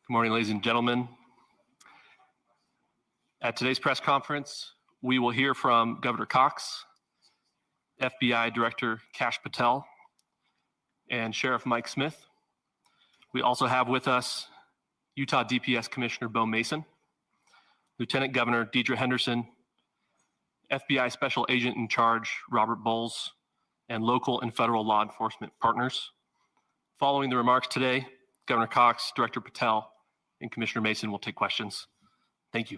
Good morning, ladies and gentlemen. At today's press conference, we will hear from Governor Cox, FBI Director Kash Patel, and Sheriff Mike Smith. We also have with us Utah DPS Commissioner Bo Mason, Lieutenant Governor Deidre Henderson, FBI Special Agent in Charge Robert Bowles, and local and federal law enforcement partners. Following the remarks today, Governor Cox, Director Patel, and Commissioner Mason will take questions. Thank you.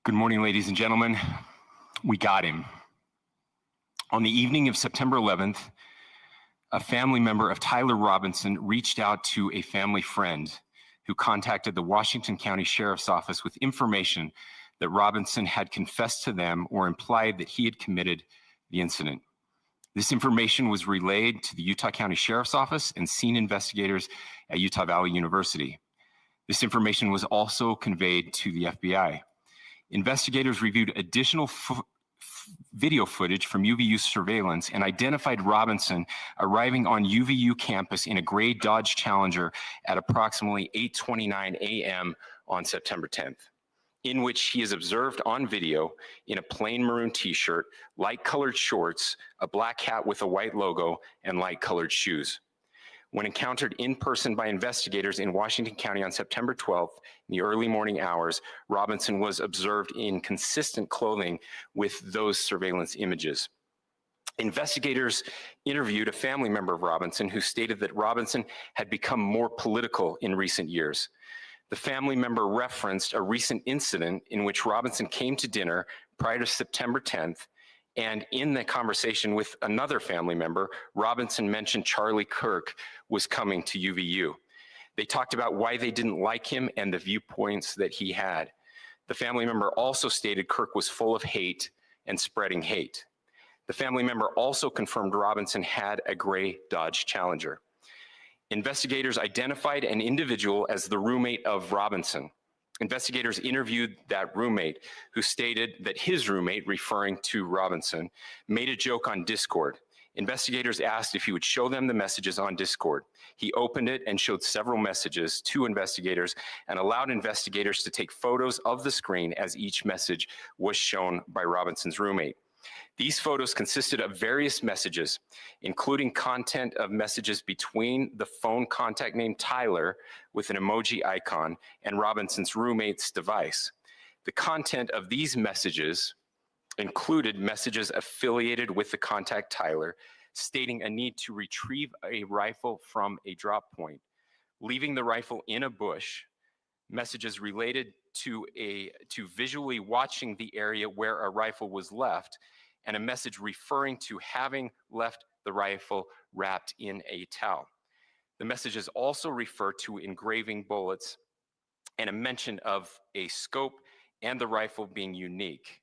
Good morning, ladies and gentlemen. We got him. On the evening of September 11th, a family member of Tyler Robinson reached out to a family friend who contacted the Washington County Sheriff's Office with information that Robinson had confessed to them or implied that he had committed the incident. This information was relayed to the Utah County Sheriff's Office and scene investigators at Utah Valley University. This information was also conveyed to the FBI. Investigators reviewed additional video footage from UVU surveillance and identified Robinson arriving on UVU campus in a gray Dodge Challenger at approximately 8:29 a.m. on September 10th, in which he is observed on video in a plain maroon t-shirt, light-colored shorts, a black hat with a white logo, and light-colored shoes. When encountered in person by investigators in Washington County on September 12th, in the early morning hours, Robinson was observed in consistent clothing with those surveillance images. Investigators interviewed a family member of Robinson who stated that Robinson had become more political in recent years. The family member referenced a recent incident in which Robinson came to dinner prior to September 10th, and in the conversation with another family member, Robinson mentioned Charlie Kirk was coming to UVU. They talked about why they didn't like him and the viewpoints that he had. The family member also stated Kirk was full of hate and spreading hate. The family member also confirmed Robinson had a gray Dodge Challenger. Investigators identified an individual as the roommate of Robinson. Investigators interviewed that roommate, who stated that his roommate, referring to Robinson, made a joke on Discord. Investigators asked if he would show them the messages on Discord. He opened it and showed several messages to investigators and allowed investigators to take photos of the screen as each message was shown by Robinson's roommate. These photos consisted of various messages, including content of messages between the phone contact named Tyler with an emoji icon and Robinson's roommate's device. The content of these messages included messages affiliated with the contact Tyler, stating a need to retrieve a rifle from a drop point, leaving the rifle in a bush, messages related to visually watching the area where a rifle was left, and a message referring to having left the rifle wrapped in a towel. The messages also refer to engraving bullets and a mention of a scope and the rifle being unique.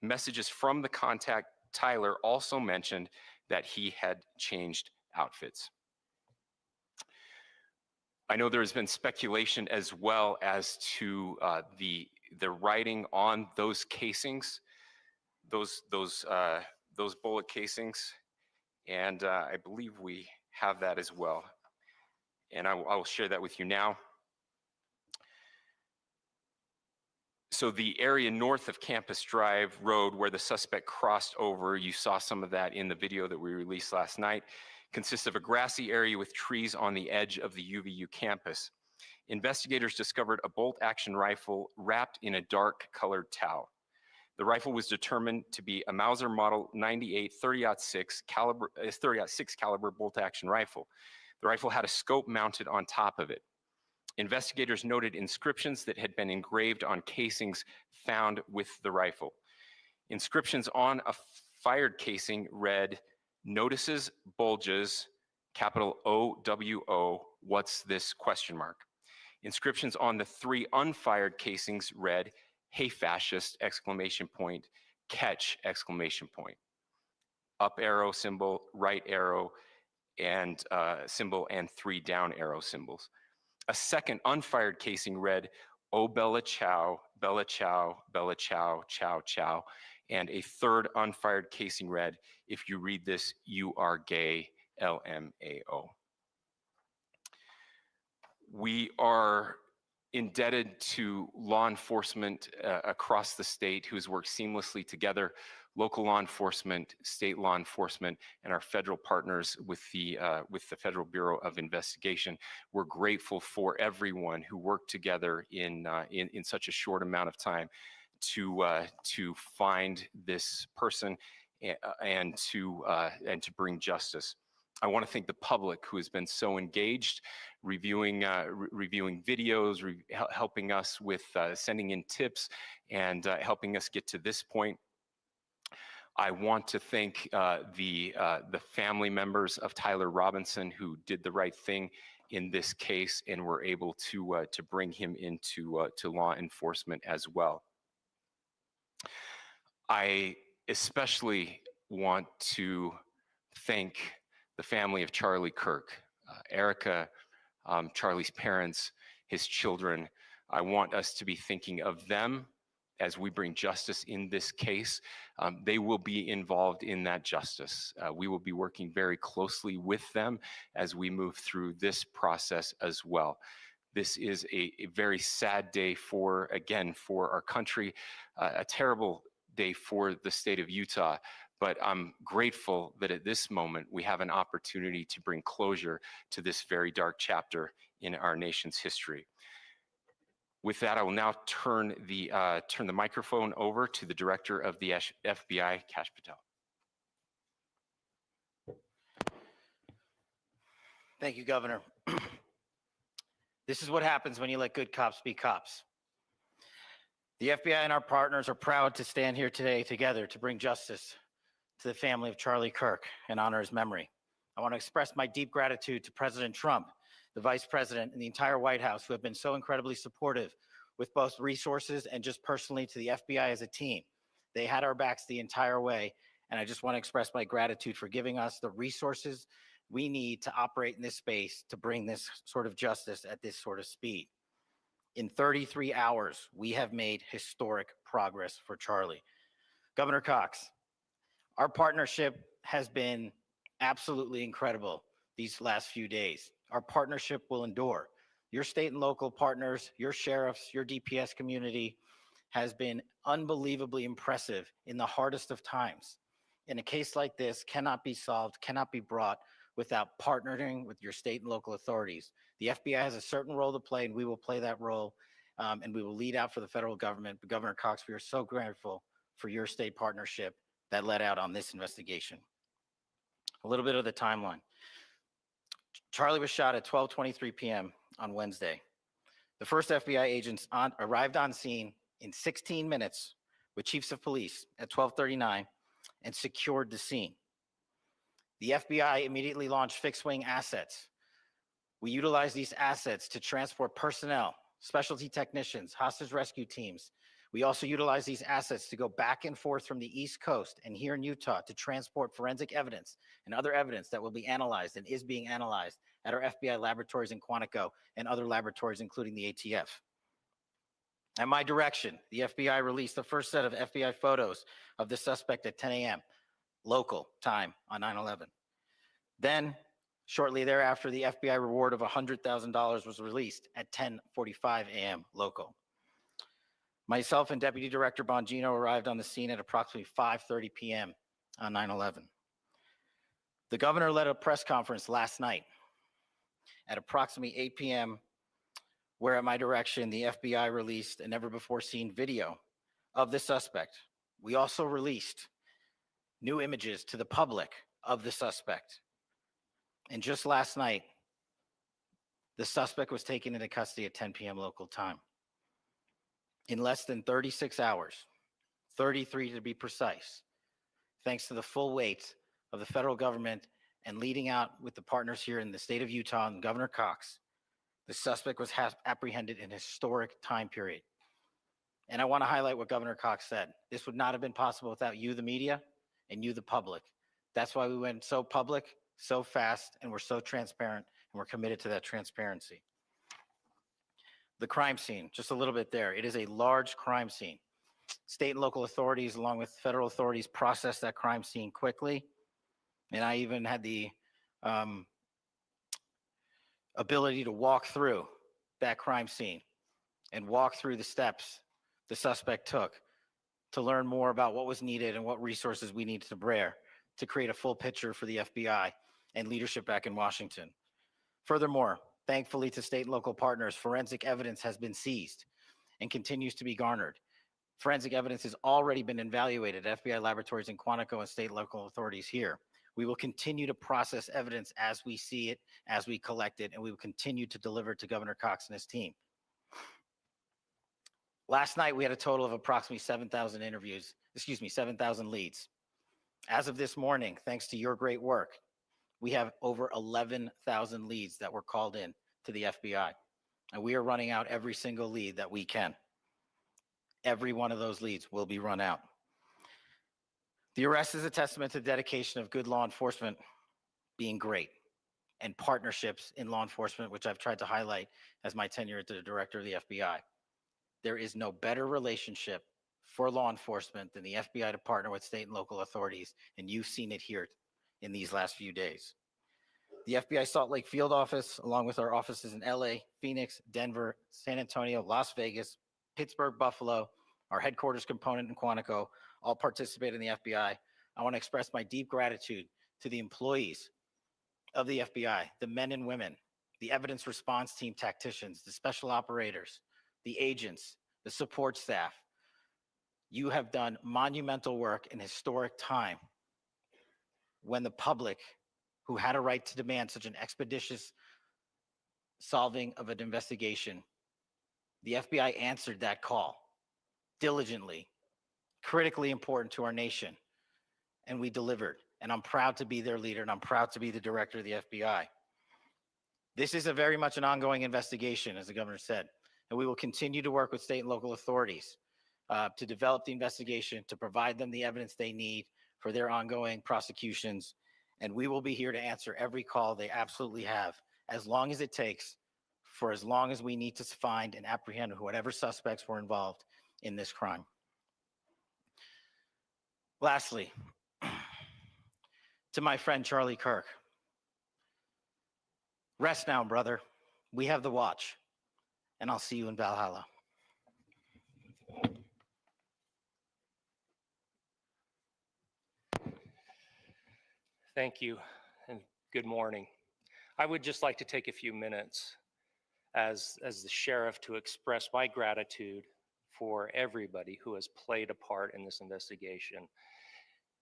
Messages from the contact Tyler also mentioned that he had changed outfits. I know there's been speculation as well as to the writing on those casings, those bullet casings, and I believe we have that as well. And I will share that with you now. So the area north of Campus Drive Road where the suspect crossed over, you saw some of that in the video that we released last night, consists of a grassy area with trees on the edge of the UVU campus. Investigators discovered a bolt-action rifle wrapped in a dark-colored towel. The rifle was determined to be a Mauser Model 98 30-06 caliber bolt-action rifle. The rifle had a scope mounted on top of it. Investigators noted inscriptions that had been engraved on casings found with the rifle. Inscriptions on a fired casing read, "Notices, bulges, capital O-W-O, what's this, question mark." Inscriptions on the 3 unfired casings read, "Hey fascist, exclamation point, catch, exclamation point." up arrow symbol, right arrow and symbol, and 3 down arrow symbols. A second unfired casing read, "Oh Bella Ciao, Bella Ciao, Bella Ciao, Ciao Ciao." And a third unfired casing read, "If you read this, you are gay, LMAO." We are indebted to law enforcement across the state who has worked seamlessly together, local law enforcement, state law enforcement, and our federal partners with the Federal Bureau of Investigation. We're grateful for everyone who worked together in such a short amount of time to find this person and to bring justice. I want to thank the public who has been so engaged, reviewing videos, helping us with sending in tips, and helping us get to this point. I want to thank the family members of Tyler Robinson who did the right thing in this case and were able to bring him into to law enforcement as well. I especially want to thank the family of Charlie Kirk, Erica, Charlie's parents, his children. I want us to be thinking of them as we bring justice in this case. They will be involved in that justice. We will be working very closely with them as we move through this process as well. This is a very sad day for our country, a terrible day for the state of Utah. But I'm grateful that at this moment we have an opportunity to bring closure to this very dark chapter in our nation's history. With that, I will now turn the microphone over to the Director of the FBI, Kash Patel. Thank you, Governor. This is what happens when you let good cops be cops. The FBI and our partners are proud to stand here today together to bring justice to the family of Charlie Kirk and honor his memory. I want to express my deep gratitude to President Trump, the Vice President, and the entire White House who have been so incredibly supportive with both resources and just personally to the FBI as a team. They had our backs the entire way, and I just want to express my gratitude for giving us the resources we need to operate in this space to bring this sort of justice at this sort of speed. In 33 hours, we have made historic progress for Charlie. Governor Cox, our partnership has been absolutely incredible these last few days. Our partnership will endure. Your state and local partners, your sheriffs, your DPS community has been unbelievably impressive in the hardest of times. And a case like this cannot be solved, cannot be brought without partnering with your state and local authorities. The FBI has a certain role to play, and we will play that role, and we will lead out for the federal government. But Governor Cox, we are so grateful for your state partnership that led out on this investigation. A little bit of the timeline. Charlie was shot at 12:23 p.m. on Wednesday. The first FBI agents arrived on scene in 16 minutes with chiefs of police at 12:39 and secured the scene. The FBI immediately launched fixed-wing assets. We utilized these assets to transport personnel, specialty technicians, hostage rescue teams. We also utilize these assets to go back and forth from the East Coast and here in Utah to transport forensic evidence and other evidence that will be analyzed and is being analyzed at our FBI laboratories in Quantico and other laboratories, including the ATF. At my direction, the FBI released the first set of FBI photos of the suspect at 10 a.m. local time on 9/11. Then, shortly thereafter, the FBI reward of $100,000 was released at 10:45 a.m. local. Myself and Deputy Director Bongino arrived on the scene at approximately 5:30 p.m. on 9/11. The governor led a press conference last night at approximately 8 p.m., where at my direction, the FBI released a never-before-seen video of the suspect. We also released new images to the public of the suspect. And just last night, the suspect was taken into custody at 10 p.m. local time. In less than 36 hours, 33 to be precise, thanks to the full weight of the federal government and leading out with the partners here in the state of Utah and Governor Cox, the suspect was apprehended in a historic time period. And I want to highlight what Governor Cox said. This would not have been possible without you, the media, and you, the public. That's why we went so public, so fast, and we're so transparent, and we're committed to that transparency. The crime scene, just a little bit there. It is a large crime scene. State and local authorities, along with federal authorities, process that crime scene quickly. And I even had the ability to walk through that crime scene and walk through the steps the suspect took to learn more about what was needed and what resources we needed to bear to create a full picture for the FBI and leadership back in Washington. Furthermore, thankfully to state and local partners, forensic evidence has been seized and continues to be garnered. Forensic evidence has already been evaluated at FBI laboratories in Quantico and state and local authorities here. We will continue to process evidence as we see it, as we collect it, and we will continue to deliver it to Governor Cox and his team. Last night, we had a total of approximately 7,000 7,000 leads. As of this morning, thanks to your great work, we have over 11,000 leads that were called in to the FBI. And we are running out every single lead that we can. Every one of those leads will be run out. The arrest is a testament to the dedication of good law enforcement being great and partnerships in law enforcement, which I've tried to highlight as my tenure as the director of the FBI. There is no better relationship for law enforcement than the FBI to partner with state and local authorities, and you've seen it here in these last few days. The FBI Salt Lake field office, along with our offices in LA, Phoenix, Denver, San Antonio, Las Vegas, Pittsburgh, Buffalo, our headquarters component in Quantico, all participate in the FBI. I want to express my deep gratitude to the employees of the FBI, the men and women, the evidence response team tacticians, the special operators, the agents, the support staff. You have done monumental work in historic time when the public, who had a right to demand such an expeditious solving of an investigation, the FBI answered that call diligently, critically important to our nation, and we delivered. And I'm proud to be their leader, and I'm proud to be the director of the FBI. This is a very much an ongoing investigation, as the governor said, and we will continue to work with state and local authorities to develop the investigation, to provide them the evidence they need for their ongoing prosecutions. And we will be here to answer every call they absolutely have, as long as it takes, for as long as we need to find and apprehend whatever suspects were involved in this crime. Lastly, to my friend Charlie Kirk, rest now, brother. We have the watch, and I'll see you in Valhalla. Thank you, and good morning. I would just like to take a few minutes as the sheriff to express my gratitude for everybody who has played a part in this investigation.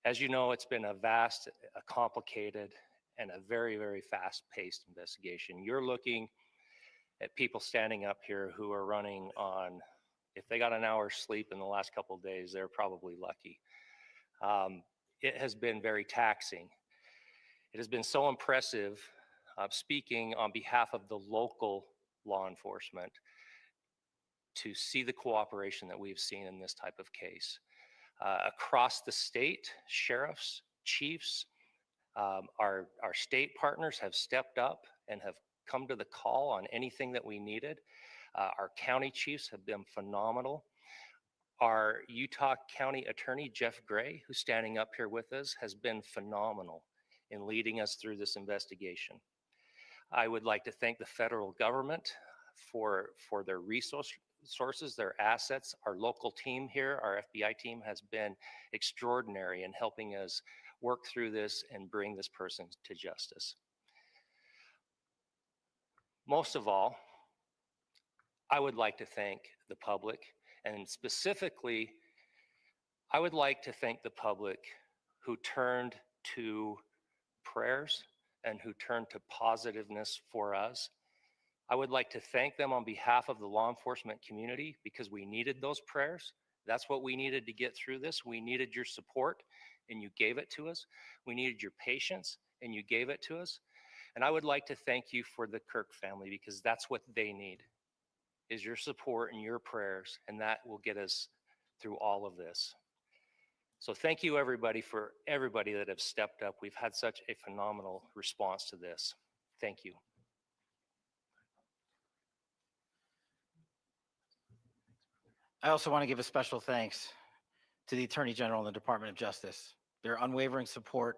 As you know, it's been a vast, a complicated, and a very, very fast-paced investigation. You're looking at people standing up here who are running on, if they got an hour's sleep in the last couple of days, they're probably lucky. It has been very taxing. It has been so impressive, speaking on behalf of the local law enforcement, to see the cooperation that we've seen in this type of case. Across the state, sheriffs, chiefs, our state partners have stepped up and have come to the call on anything that we needed. Our county chiefs have been phenomenal. Our Utah County Attorney, Jeff Gray, who's standing up here with us, has been phenomenal in leading us through this investigation. I would like to thank the federal government for their resources, their assets. Our local team here, our FBI team, has been extraordinary in helping us work through this and bring this person to justice. Most of all, I would like to thank the public, and specifically, I would like to thank the public who turned to prayers and who turned to positiveness for us. I would like to thank them on behalf of the law enforcement community, because we needed those prayers. That's what we needed to get through this. We needed your support, and you gave it to us. We needed your patience, and you gave it to us. And I would like to thank you for the Kirk family, because that's what they need, is your support and your prayers, and that will get us through all of this. So thank you everybody for everybody that have stepped up. We've had such a phenomenal response to this. Thank you. I also want to give a special thanks to the Attorney General and the Department of Justice. Their unwavering support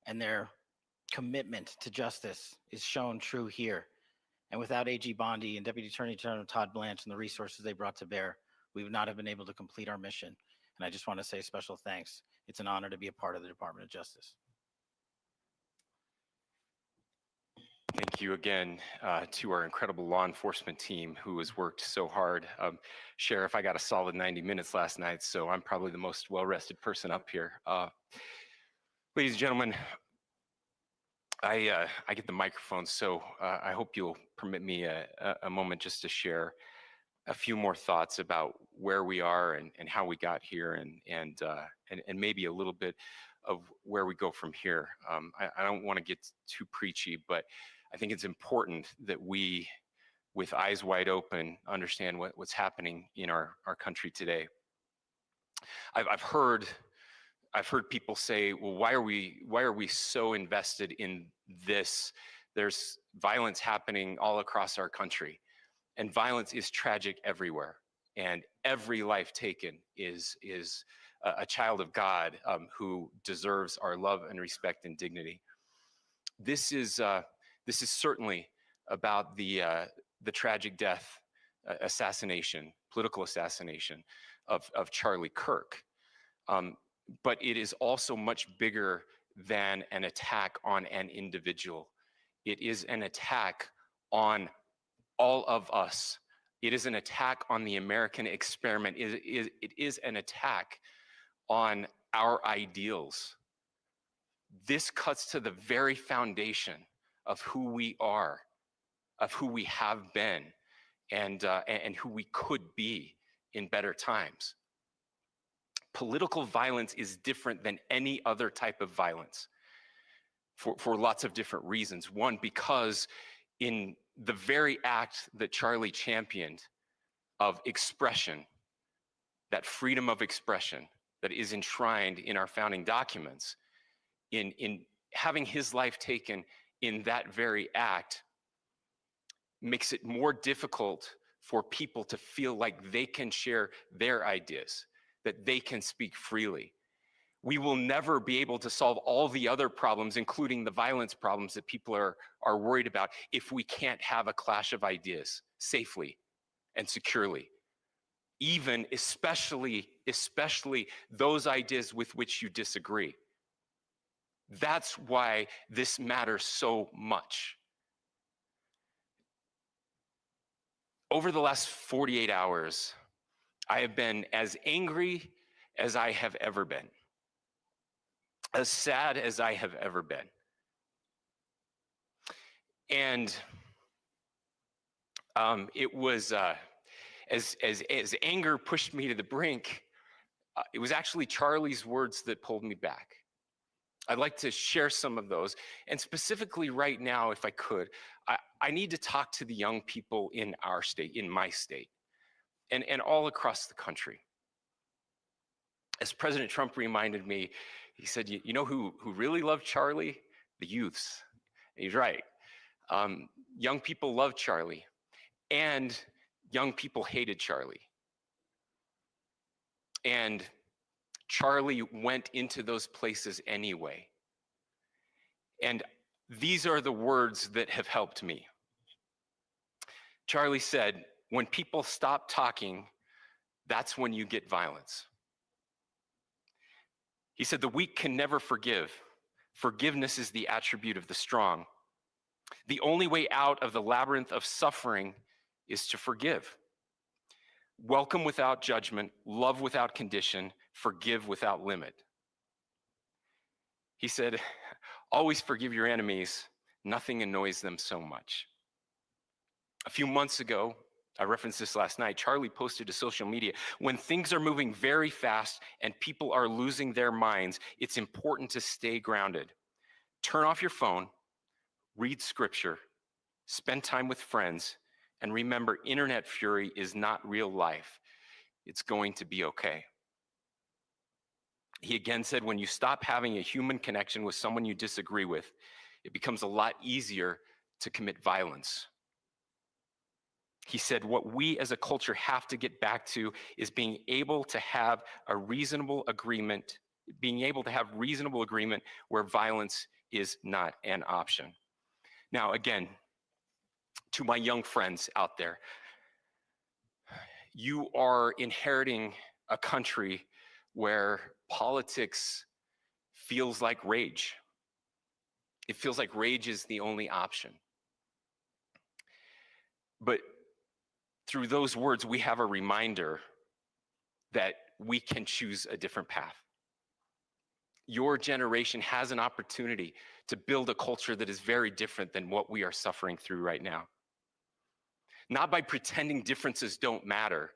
and their commitment to justice is shown true here. And without AG Bondi and Deputy Attorney General Todd Blanche and the resources they brought to bear, we would not have been able to complete our mission. And I just want to say special thanks. It's an honor to be a part of the Department of Justice. Thank you again to our incredible law enforcement team who has worked so hard. Sheriff, I got a solid 90 minutes last night, so I'm probably the most well-rested person up here. Ladies and gentlemen, I get the microphone, so I hope you'll permit me a moment just to share a few more thoughts about where we are and how we got here, and maybe a little bit of where we go from here. I don't want to get too preachy, but I think it's important that we, with eyes wide open, understand what's happening in our country today. I've heard people say, well, why are we so invested in this? There's violence happening all across our country, and violence is tragic everywhere, and every life taken is a child of God who deserves our love and respect and dignity. This is certainly about the tragic death, political assassination of Charlie Kirk. But it is also much bigger than an attack on an individual. It is an attack on all of us. It is an attack on the American experiment. It is an attack on our ideals. This cuts to the very foundation of who we are, of who we have been, and who we could be in better times. Political violence is different than any other type of violence for lots of different reasons. One, because in the very act that Charlie championed of expression, that freedom of expression that is enshrined in our founding documents, in having his life taken in that very act, makes it more difficult for people to feel like they can share their ideas, that they can speak freely. We will never be able to solve all the other problems, including the violence problems that people are worried about, if we can't have a clash of ideas safely and securely. Even, especially those ideas with which you disagree. That's why this matters so much. Over the last 48 hours, I have been as angry as I have ever been, as sad as I have ever been. And it was, as anger pushed me to the brink, it was actually Charlie's words that pulled me back. I'd like to share some of those. And specifically right now, if I could, I need to talk to the young people in our state, in my state, and all across the country. As President Trump reminded me, he said, you know who really loved Charlie? The youths. And he's right. Young people loved Charlie, and young people hated Charlie. And Charlie went into those places anyway. And these are the words that have helped me. Charlie said, when people stop talking, that's when you get violence. He said, the weak can never forgive. Forgiveness is the attribute of the strong. The only way out of the labyrinth of suffering is to forgive. Welcome without judgment, love without condition, forgive without limit. He said, always forgive your enemies. Nothing annoys them so much. A few months ago, I referenced this last night, Charlie posted to social media, when things are moving very fast and people are losing their minds, it's important to stay grounded. Turn off your phone, read scripture, spend time with friends, and remember, internet fury is not real life. It's going to be okay. He again said, when you stop having a human connection with someone you disagree with, it becomes a lot easier to commit violence. He said, what we as a culture have to get back to is being able to have a reasonable agreement, where violence is not an option. Now, again, to my young friends out there, you are inheriting a country where politics feels like rage. It feels like rage is the only option. But through those words, we have a reminder that we can choose a different path. Your generation has an opportunity to build a culture that is very different than what we are suffering through right now. Not by pretending differences don't matter,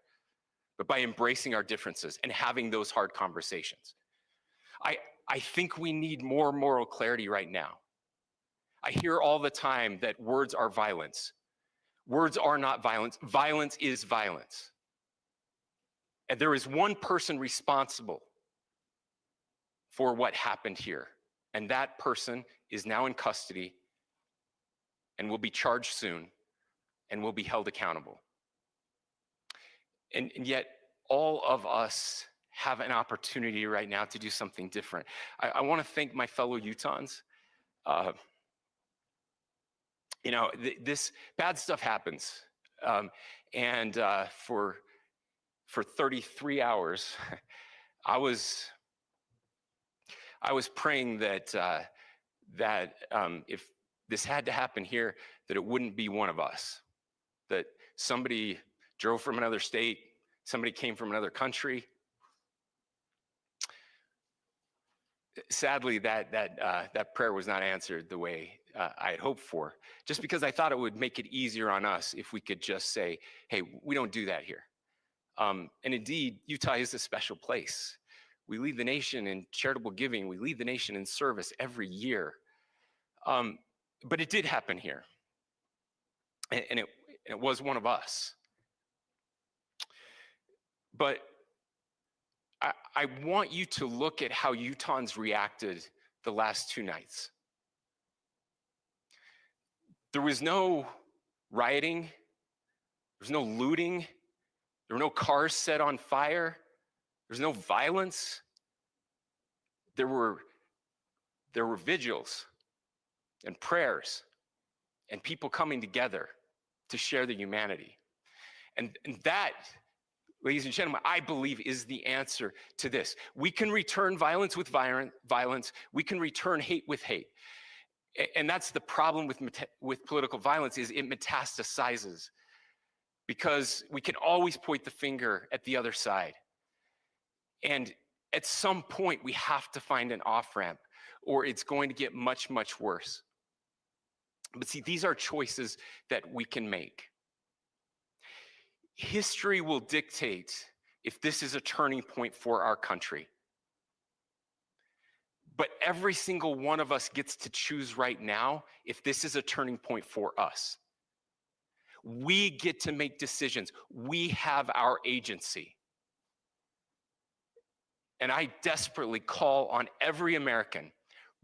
but by embracing our differences and having those hard conversations. I think we need more moral clarity right now. I hear all the time that words are violence. Words are not violence. Violence is violence. And there is one person responsible for what happened here. And that person is now in custody and will be charged soon and will be held accountable. And yet, all of us have an opportunity right now to do something different. I want to thank my fellow Utahns. This bad stuff happens. For 33 hours, I was praying that if this had to happen here, that it wouldn't be one of us, that somebody drove from another state, somebody came from another country. Sadly, that prayer was not answered the way I had hoped for, just because I thought it would make it easier on us if we could just say, hey, we don't do that here. And indeed, Utah is a special place. We lead the nation in charitable giving. We lead the nation in service every year. But it did happen here. And it was one of us. But I want you to look at how Utahns reacted the last 2 nights. There was no rioting. There was no looting. There were no cars set on fire. There was no violence. There were vigils and prayers and people coming together to share the humanity. And that, ladies and gentlemen, I believe is the answer to this. We can return violence with violence. We can return hate with hate. And that's the problem with political violence, is it metastasizes, because we can always point the finger at the other side. And at some point, we have to find an off-ramp, or it's going to get much, much worse. But see, these are choices that we can make. History will dictate if this is a turning point for our country. But every single one of us gets to choose right now if this is a turning point for us. We get to make decisions. We have our agency. And I desperately call on every American,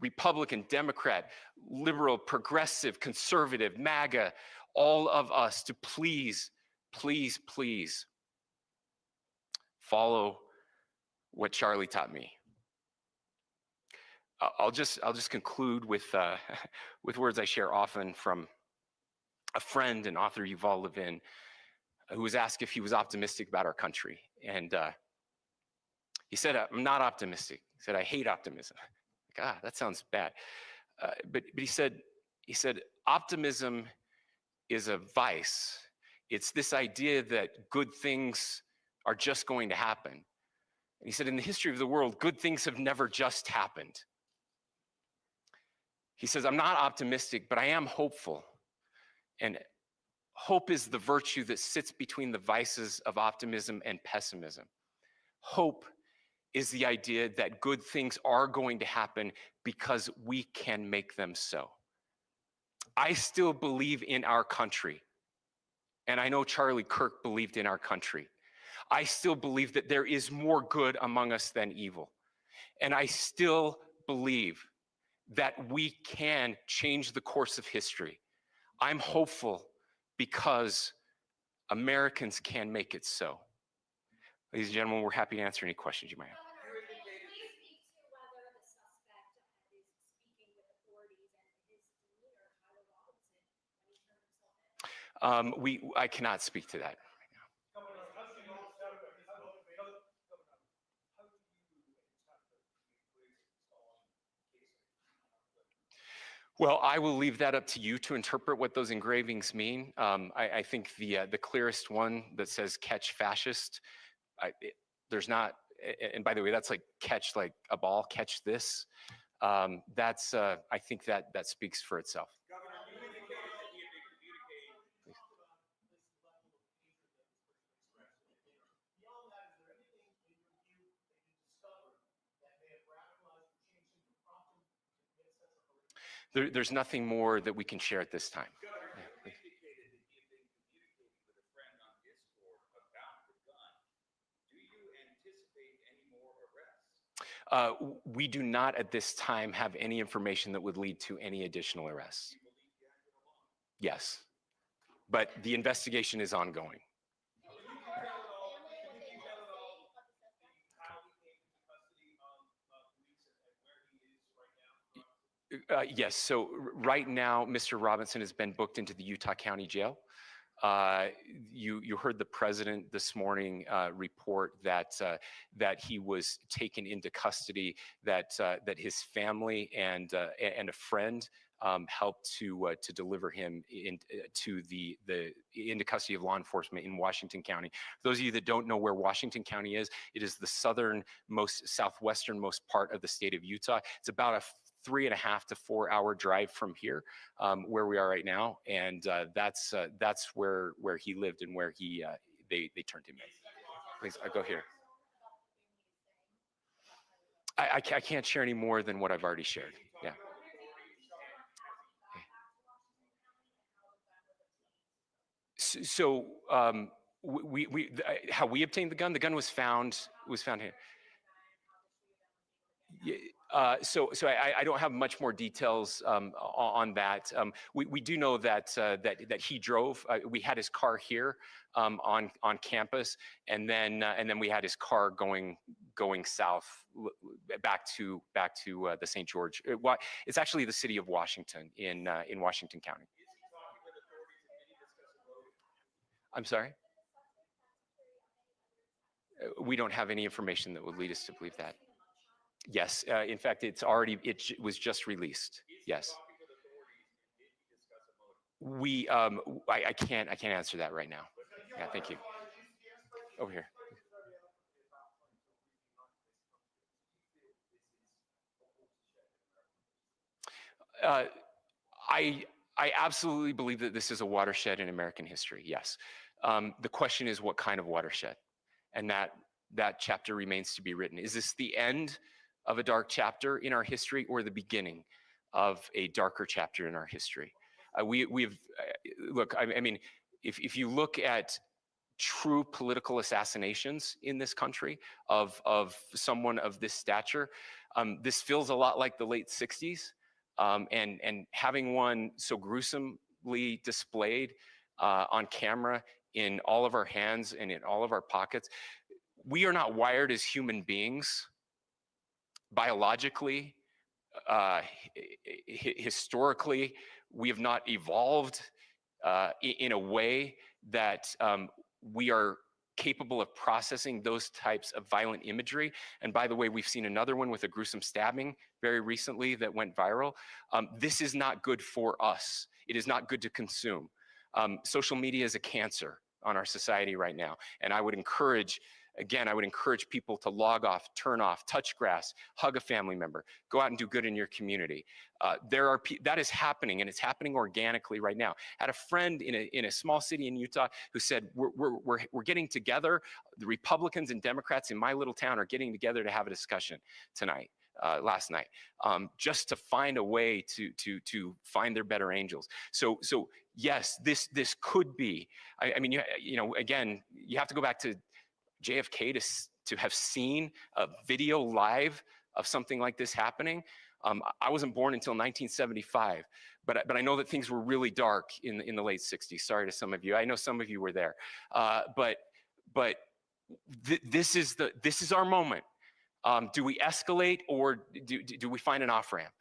Republican, Democrat, liberal, progressive, conservative, MAGA, all of us to please, please, please follow what Charlie taught me. I'll just conclude with words I share often from a friend and author, Yuval Levin, who was asked if he was optimistic about our country. And he said, I'm not optimistic. He said, I hate optimism. Like, that sounds bad. But he said, optimism is a vice. It's this idea that good things are just going to happen. And he said, in the history of the world, good things have never just happened. He says, I'm not optimistic, but I am hopeful. And hope is the virtue that sits between the vices of optimism and pessimism. Hope is the idea that good things are going to happen because we can make them so. I still believe in our country. And I know Charlie Kirk believed in our country. I still believe that there is more good among us than evil. And I still believe that we can change the course of history. I'm hopeful because Americans can make it so. Ladies and gentlemen, we're happy to answer any questions you might have. I cannot speak to that. Well, I will leave that up to you to interpret what those engravings mean. I think the clearest one that says "catch fascist," there's not. And by the way, that's like catch like a ball, catch this. That's I think that speaks for itself. There's nothing more that we can share at this time. We do not at this time have any information that would lead to any additional arrests. Yes, but the investigation is ongoing. Yes, so right now, Mr. Robinson has been booked into the Utah County Jail. You heard the president this morning report that he was taken into custody, that his family and a friend helped to deliver him into custody of law enforcement in Washington County. For those of you that don't know where Washington County is, it is the southwesternmost part of the state of Utah. It's about a 3.5 to 4 hour drive from here, where we are right now, and that's where he lived and where they turned him in. Please, go here. I can't share any more than what I've already shared. Yeah. So how we obtained the gun was found here. So I don't have much more details on that. We do know that he drove. We had his car here on campus, and then we had his car going south back to the St. George. It's actually the city of Washington in Washington County. I'm sorry? We don't have any information that would lead us to believe that. Yes, in fact, it was just released. Yes. I can't answer that right now. Yeah, thank you. Over here. I absolutely believe that this is a watershed in American history. Yes. The question is, what kind of watershed? And that chapter remains to be written. Is this the end of a dark chapter in our history, or the beginning of a darker chapter in our history? Look, I mean, if you look at true political assassinations in this country of someone of this stature, this feels a lot like the late 60s. And having one so gruesomely displayed on camera in all of our hands and in all of our pockets, we are not wired as human beings biologically, historically. We have not evolved in a way that we are capable of processing those types of violent imagery. And by the way, we've seen another one with a gruesome stabbing very recently that went viral. This is not good for us. It is not good to consume. Social media is a cancer on our society right now. And I would encourage people to log off, turn off, touch grass, hug a family member, go out and do good in your community. That is happening, and it's happening organically right now. I had a friend in a small city in Utah who said, we're getting together. The Republicans and Democrats in my little town are getting together to have a discussion last night, just to find a way to find their better angels. So yes, this could be. I mean, again, you have to go back to JFK to have seen a video live of something like this happening. I wasn't born until 1975, but I know that things were really dark in the late 60s. Sorry to some of you. I know some of you were there, but this is our moment. Do we escalate, or do we find an off-ramp?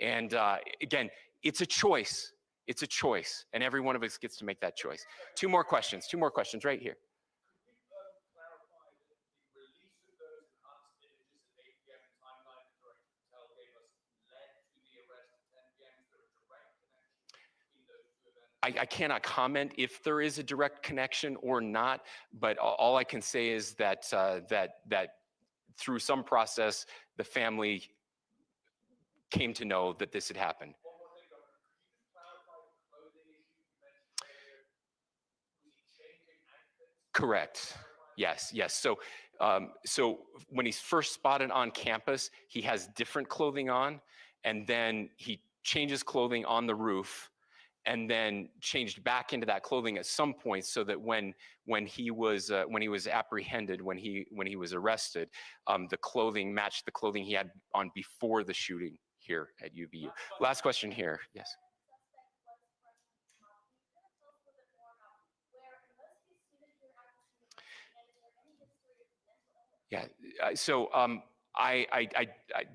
And again, it's a choice. It's a choice, and every one of us gets to make that choice. Two more questions right here. I cannot comment if there is a direct connection or not, but all I can say is that that through some process, the family came to know that this had happened. Correct. Yes. So when he's first spotted on campus, he has different clothing on, and then he changes clothing on the roof, and then changed back into that clothing at some point, so that when he was apprehended, when he was arrested, the clothing matched the clothing he had on before the shooting here at UVU. Last question here. Yes. Yeah. So I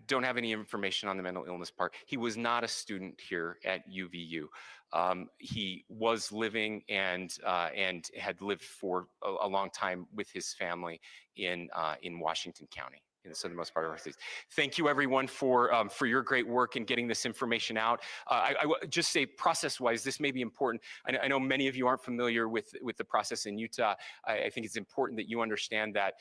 don't have any information on the mental illness part. He was not a student here at UVU. He was living and had lived for a long time with his family in Washington County, in the southernmost part of our state. Thank you, everyone, for your great work in getting this information out. I would just say, process-wise, this may be important. I know many of you aren't familiar with the process in Utah. I think it's important that you understand that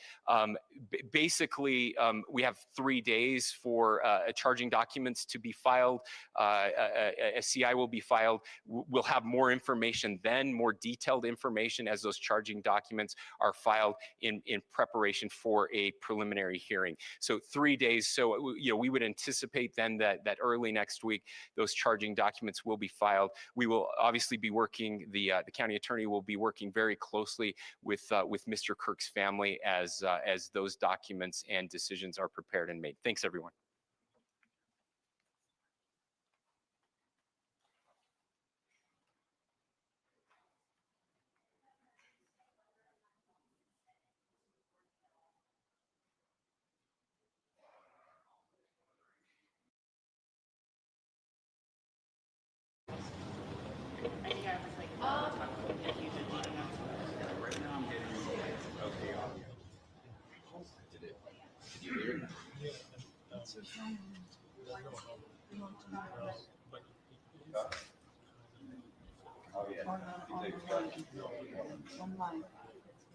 basically we have 3 days for charging documents to be filed. A CI will be filed. We'll have more information then, more detailed information, as those charging documents are filed in preparation for a preliminary hearing. So 3 days. So we would anticipate then that early next week those charging documents will be filed. We will obviously be working. The county attorney will be working very closely with Mr. Kirk's family as those documents and decisions are prepared and made. Thanks, everyone.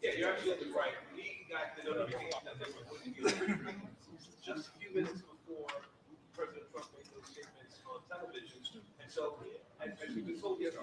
Yeah, you're absolutely right. We got the notification just a few minutes before President Trump made those statements on television. And so, as we've been told,